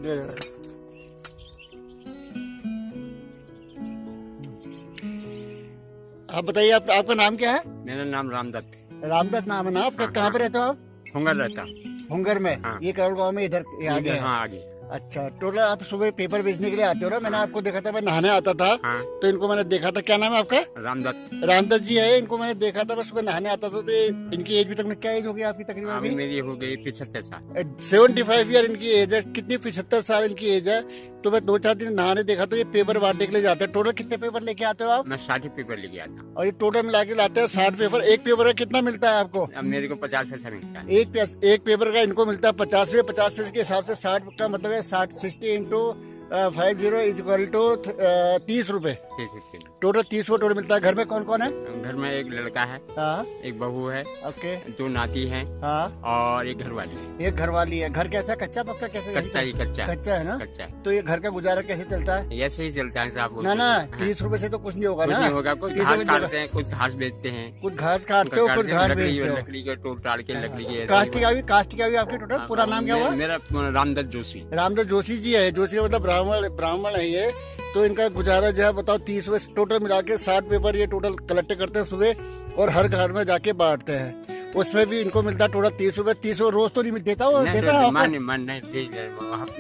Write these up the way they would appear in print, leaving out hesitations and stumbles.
आप बताइए, आपका नाम क्या है? मेरा नाम रामदत्त। रामदत्त नाम है ना आपका? कहाँ पे रहते हो आप? हुंगर रहता। हुंगर में? हाँ। ये करोड़ गांव में इधर आगे? हाँ आगे। अच्छा, टोटल आप सुबह पेपर बेचने के लिए आते हो ना? मैंने आपको देखा था, मैं नहाने आता था। हाँ। तो इनको मैंने देखा था। क्या नाम है आपका? रामदत्त। रामदत्त जी है। इनको मैंने देखा था, मैं सुबह नहाने आता था। तो इनकी एज भी तक में क्या एज होगी आपकी तकरीबन? अभी मेरी हो गई 75 साल। 75 ईयर इनकी एज है। कितनी? 75 साल इनकी एज है। तो मैं 2-4 दिन नहाने देखा तो ये पेपर बांटने के लिए जाते हैं। टोटल कितने पेपर लेके आते हो आप? मैं 60 पेपर लेके आता। और ये टोटल मिला के लाते हैं 60 पेपर। एक पेपर का कितना मिलता है आपको? अब मेरे को 50 पैसा मिलता है। एक पेपर का इनको मिलता है 50 पैसे। 50 पैसे के हिसाब से 60 का मतलब है 60 इंटू 50 इक्वल टू 30 रुपए। 30 रुपए टोटल 30 रुपए टोटल मिलता है। घर में कौन कौन है? घर में एक लड़का है। हाँ। एक बहू है। ओके। 2 नाती हैं। हाँ। और एक घरवाली है। एक घरवाली है। घर कैसा? कच्चा पक्का? कैसे? कच्चा ही कच्चा। कच्चा है ना? कच्चा है। तो ये घर का गुजारा कैसे चलता है? ऐसे ही चलता है साहब। ना 30 रुपए से तो कुछ नहीं होगा कुछ ना? नहीं होगा। कुछ घास काटते हैं, कुछ घास बेचते हैं। कुछ घास काटते हो, कुछ घास बेचते हो। लकड़ी के टोल टाल के लकड़ी के। कास्ट क्या हुई आपकी टोटल? पूरा नाम क्या हुआ? मेरा रामदत्त जोशी। रामदत्त जोशी जी है। जोशी मतलब ब्राह्मण है ये। तो इनका गुजारा जो है बताओ 30 रुपए टोटल मिला के 60 पेपर ये टोटल कलेक्ट करते हैं सुबह और हर घर में जाके बांटते हैं। उसमें भी इनको मिलता है टोटल 30 रुपए। 30 रोज तो नहीं देता वो? देता है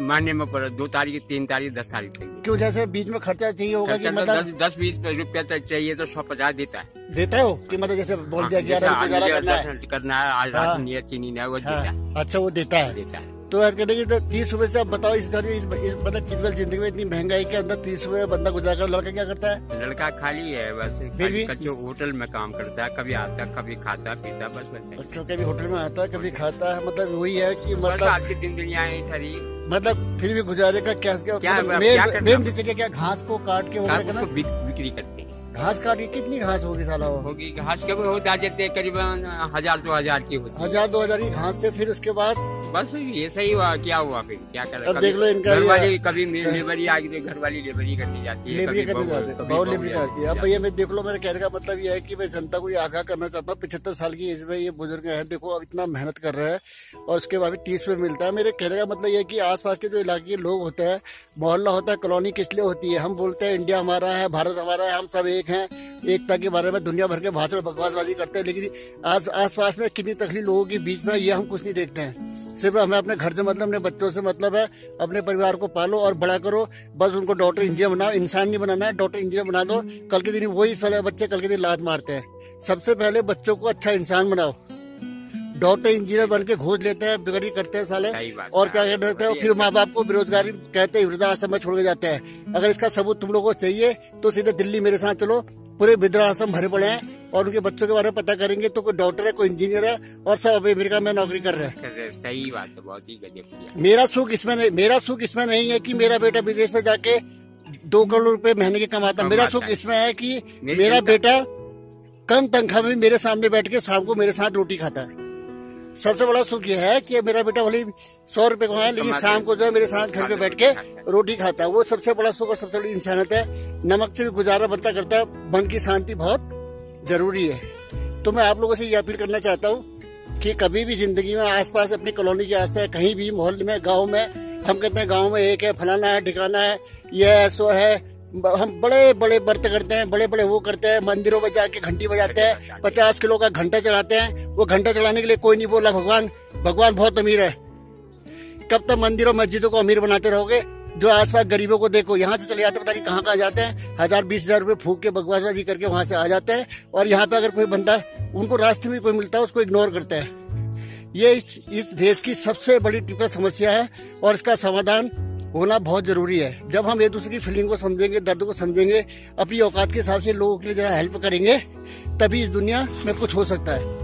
मान्य में 2 तारीख 3 तारीख 10 तारीख तक। क्यों? जैसे बीच में खर्चा चाहिए होगा कि मतलब 10-20 रुपया तक चाहिए तो 150 देता है वो कि मतलब जैसे बोल दिया 11 करना है आज राशन नहीं है, चीनी नहीं है, वो देता है। अच्छा, वो देता है। तो कहते कि 30 रुपए से आप बताओ इस मतलब टिपिकल जिंदगी में इतनी महंगाई के अंदर 30 रुपए बंदा गुजार कर। लड़का क्या करता है? लड़का खाली है बस। कच्चे होटल में काम करता है। कभी आता कभी खाता पीता बस वैसे। बच्चों के भी होटल में आता है कभी खाता है। मतलब वही है कि मतलब आज के दिन दुनिया ठहरी। मतलब फिर भी गुजारे का क्या घास को काट के बिक्री करते हैं। घास काट के कितनी घास होगी साला? होगी घास कभी होता जाते करीबन 1000-2000 की होती है। 1000-2000 की घास से फिर उसके बाद बस ये सही हुआ। क्या हुआ फिर? क्या करें? अब देख लो इनका घरवाली कभी लेबरी आ गई तो घरवाली लेबरी करनी जाती है। लेबरी करनी जाती है। बहुत लेबरी करती है। अब भैया मैं देख लो, मेरे कहने का मतलब ये है कि मैं जनता को ये आगाह करना चाहता हूँ। 75 साल की एज में ये बुजुर्ग है, देखो अब इतना मेहनत कर रहे हैं और उसके बाद 30 रुपए मिलता है। मेरे कहने का मतलब ये है कि आसपास के जो इलाके के लोग होते हैं, मोहल्ला होता है, कॉलोनी किस लिए होती है? हम बोलते हैं इंडिया हमारा है, भारत हमारा है, हम सब एक हैं। एकता के बारे में दुनिया भर के भाषण बकवासबाजी करते हैं, लेकिन आसपास में कितनी तकलीफ लोगों के बीच में ये हम कुछ नहीं देखते हैं। सिर्फ हमें अपने घर से मतलब, अपने बच्चों से मतलब है। अपने परिवार को पालो और बड़ा करो, बस उनको डॉक्टर इंजीनियर बनाओ। इंसान नहीं बनाना है, डॉक्टर इंजीनियर बना दो। कल के दिन वही सारे बच्चे कल के दिन लात मारते हैं। सबसे पहले बच्चों को अच्छा इंसान बनाओ। डॉक्टर इंजीनियर बन के घोष लेते हैं, बिगड़ी करते हैं साले, और क्या कहते हैं फिर माँ बाप को बेरोजगारी कहते हैं, वृद्धाश्रम में छोड़ के जाते हैं। अगर इसका सबूत तुम लोगों को चाहिए तो सीधे दिल्ली मेरे साथ चलो। पूरे वृद्धाश्रम भरे पड़े हैं और उनके बच्चों के बारे में पता करेंगे तो कोई डॉक्टर है, कोई इंजीनियर है, और सब अभी अमेरिका में नौकरी कर रहे हैं। सही बात है, बहुत ही गजब किया। मेरा सुख इसमें नहीं है कि मेरा बेटा विदेश में जाके 2 करोड़ रुपए महीने के कमाता। मेरा सुख इसमें है कि मेरा बेटा कम तनख्वाह में मेरे सामने बैठ के शाम को मेरे साथ रोटी खाता है। सबसे बड़ा सुख यह है कि मेरा बेटा भले 100 रुपए कमाए लेकिन शाम को जो है मेरे साथ घर पे बैठ के रोटी खाता है। वो सबसे बड़ा सुख और सबसे बड़ी इंसानियत है। नमक से भी गुजारा बनता करता है। मन की शांति बहुत जरूरी है। तो मैं आप लोगों से ये अपील करना चाहता हूँ कि कभी भी जिंदगी में आसपास अपनी कॉलोनी के आसपास कहीं भी मोहल्ले में, गाँव में, हम कहते हैं गाँव में एक है, फलाना है, ठिकाना है, ये है, सो है, हम बड़े बड़े व्रत करते हैं, बड़े बड़े वो करते हैं, मंदिरों में जाके घंटी बजाते हैं, 50 किलो का घंटा चढ़ाते हैं। वो घंटा चढ़ाने के लिए कोई नहीं बोला भगवान बहुत अमीर है। कब तक मंदिरों मस्जिदों को अमीर बनाते रहोगे? जो आसपास गरीबों को देखो, यहाँ से चले जाते पता नहीं कहाँ जाते हैं, 1000-20,000 रुपए फूक के बकवासबाजी करके वहां से आ जाते हैं। और यहाँ पे अगर कोई बंदा उनको रास्ते में कोई मिलता है उसको इग्नोर करते हैं। ये इस देश की सबसे बड़ी टिपिकल समस्या है और इसका समाधान होना बहुत जरूरी है। जब हम एक दूसरे की फीलिंग को समझेंगे, दर्द को समझेंगे, अपनी औकात के हिसाब से लोगों के लिए जरा हेल्प करेंगे, तभी इस दुनिया में कुछ हो सकता है।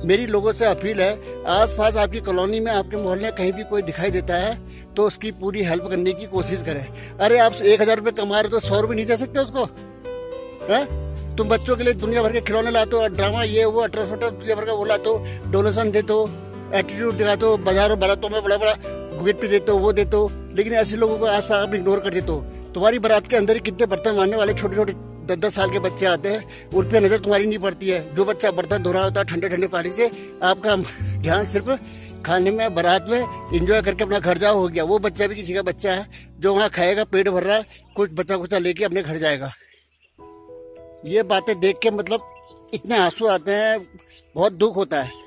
मेरी लोगों से अपील है, आसपास आपकी कॉलोनी में, आपके मोहल्ले कहीं भी कोई दिखाई देता है तो उसकी पूरी हेल्प करने की कोशिश करें। अरे आप 1000 रुपए कमा रहे हो तो 100 रुपए नहीं दे सकते उसको? है? तुम बच्चों के लिए दुनिया भर के खिलौने लाते हो, ड्रामा ये वो अल्ट्रासाउंड दुनिया भर का वो लाते हो, डोनेशन देते हो, एटीट्यूड दिखाते हो, बाजारों बारातों में बड़ा बड़ा गिफ्ट देते हो, वो देते हो, लेकिन ऐसे लोगों को आसपास आप इग्नोर कर देते हो। तुम्हारी बारात के अंदर ही कितने बर्तन मारने वाले छोटे छोटे 10-10 साल के बच्चे आते हैं, उन पे नजर तुम्हारी नहीं पड़ती है। जो बच्चा बर्तन धो रहा होता है ठंडे ठंडे पानी से, आपका ध्यान सिर्फ खाने में, बारात में एंजॉय करके अपना घर जाओ, हो गया। वो बच्चा भी किसी का बच्चा है जो वहाँ खाएगा, पेट भर रहा है, कुछ बच्चा कुचा लेके अपने घर जाएगा। ये बातें देख के मतलब इतने आंसू आते हैं, बहुत दुख होता है।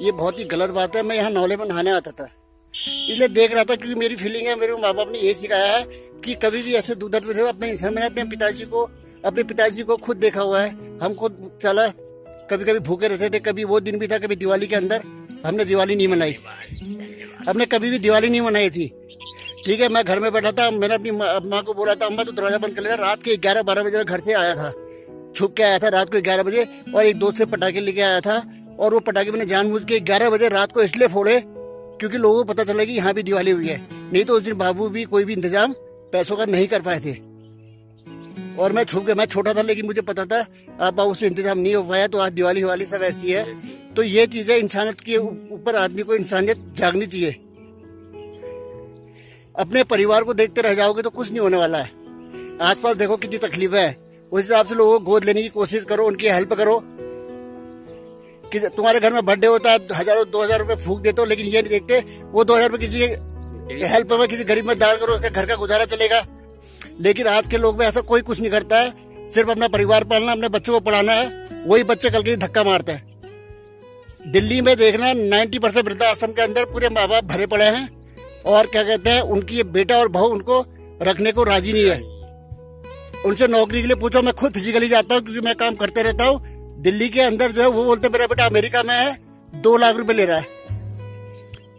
ये बहुत ही गलत बात है। मैं यहाँ नौले में नहाने आता था, इसलिए देख रहा था, क्योंकि मेरी फीलिंग है, मेरे माँ बाप ने ये सिखाया है कि कभी भी ऐसे दूध में अपने इंसान, मैंने अपने पिताजी को खुद देखा हुआ है। हम खुद चला कभी कभी भूखे रहते थे, कभी वो दिन भी था, कभी दिवाली के अंदर हमने दिवाली नहीं मनाई, हमने कभी भी दिवाली नहीं मनाई थी। ठीक है, मैं घर में बैठा था, मैंने अपनी माँ को बोला था, अम्मा तो दरवाजा बंद कर लेना। रात के 11-12 बजे मैं घर से आया था, छुप के आया था रात को 11 बजे, और एक दोस्त से पटाखे लेके आया था। और वो पटाखे मैंने जानबूझ के 11 बजे रात को इसलिए फोड़े क्योंकि लोगों को पता चला कि यहाँ भी दिवाली हुई है। नहीं तो उस दिन बाबू भी कोई भी इंतजाम पैसों का नहीं कर पाए थे। और मैं छुप के, मैं छोटा था लेकिन मुझे पता था आप बाबू से इंतजाम नहीं हो पाया, तो आज दिवाली वाली सब ऐसी है। तो ये चीजें इंसानियत के ऊपर आदमी को इंसानियत जागनी चाहिए। अपने परिवार को देखते रह जाओगे तो कुछ नहीं होने वाला है। आसपास देखो कितनी तकलीफ है, उस हिसाब से लोगों को गोद लेने की कोशिश करो, उनकी हेल्प करो। कि तुम्हारे घर में बर्थडे होता है, 1000-2000 रुपए फूक देते हो, लेकिन ये नहीं देखते वो 2000 रुपए किसी हेल्प में, किसी गरीब में दान करो, उसके घर का गुजारा चलेगा। लेकिन आज के लोग में ऐसा कोई कुछ नहीं करता है, सिर्फ अपना परिवार पालना, अपने बच्चों को पढ़ाना है। वही बच्चे कल के धक्का मारते हैं। दिल्ली में देखना 90% वृद्धाश्रम के अंदर पूरे माँ बाप भरे पड़े हैं, और क्या कहते हैं, उनकी ये बेटा और बहू उनको रखने को राजी नहीं है। उनसे नौकरी के लिए पूछो, मैं खुद फिजिकली जाता हूँ क्योंकि मैं काम करते रहता हूँ। दिल्ली के अंदर जो है वो बोलते मेरा बेटा अमेरिका में है, 2 लाख रुपए ले रहा है।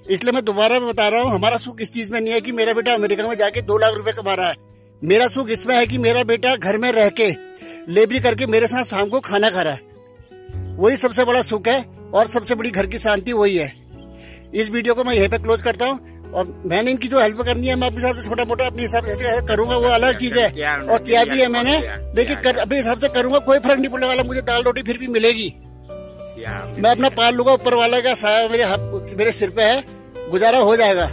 इसलिए मैं दोबारा बता रहा हूँ, हमारा सुख इस चीज में नहीं है कि मेरा बेटा अमेरिका में जाके 2 लाख रुपए कमा रहा है। मेरा सुख इसमें है कि मेरा बेटा घर में रह के लेबरी करके मेरे साथ शाम को खाना खा रहा है। वही सबसे बड़ा सुख है, और सबसे बड़ी घर की शांति वही है। इस वीडियो को मैं यहीं पे क्लोज करता हूँ। और मैंने इनकी जो हेल्प करनी है, मैं अपने हिसाब से छोटा मोटा अपने हिसाब से करूंगा, वो अलग चीज है। और किया भी है मैंने, लेकिन अपने हिसाब से करूंगा, कोई फर्क नहीं पड़ने वाला। मुझे दाल रोटी फिर भी मिलेगी, मैं अपना पाल लूंगा, ऊपर वाला का साया मेरे सिर पे है, गुजारा हो जाएगा।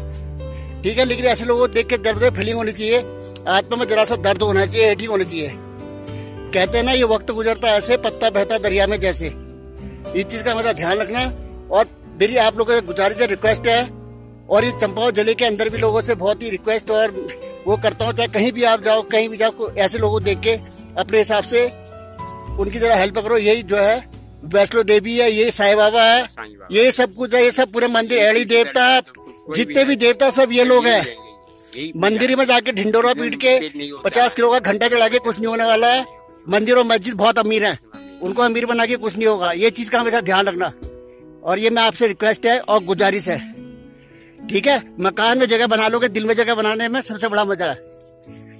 ठीक है, लेकिन ऐसे लोगों को देख के दर्द फीलिंग होनी चाहिए, आत्मा में जरा सा दर्द होना चाहिए, हेटिंग होनी चाहिए। कहते हैं ना, ये वक्त गुजरता ऐसे, पत्ता बहता दरिया में जैसे। इस चीज का हमेशा ध्यान रखना। और मेरी आप लोगों से गुजारिश है, रिक्वेस्ट है, और ये चंपावत जिले के अंदर भी लोगों से बहुत ही रिक्वेस्ट और वो करता हूँ, चाहे कहीं भी आप जाओ, कहीं भी जाओ, ऐसे लोगों को देख के अपने हिसाब से उनकी जरा हेल्प करो। यही जो है वैष्णो देवी है, ये साईं बाबा है, ये सब कुछ है, ये सब पूरे मंदिर, एड़ी देवता, जितने भी देवता सब ये लोग हैं। मंदिर में जाके ढिंडोरा पीट के 50 किलो का घंटा चढ़ा के कुछ नहीं होने वाला है। मंदिर और मस्जिद बहुत अमीर है, उनको अमीर बना के कुछ नहीं होगा। ये चीज का हमेशा ध्यान रखना, और ये मैं आपसे रिक्वेस्ट है और गुजारिश है। ठीक है, मकान में जगह बना लोगे, दिल में जगह बनाने में सबसे बड़ा मजा है।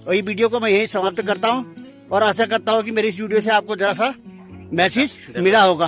और ये वीडियो को मैं यही समाप्त करता हूँ, और आशा करता हूँ कि मेरी इस वीडियो से आपको जरा सा मैसेज मिला होगा।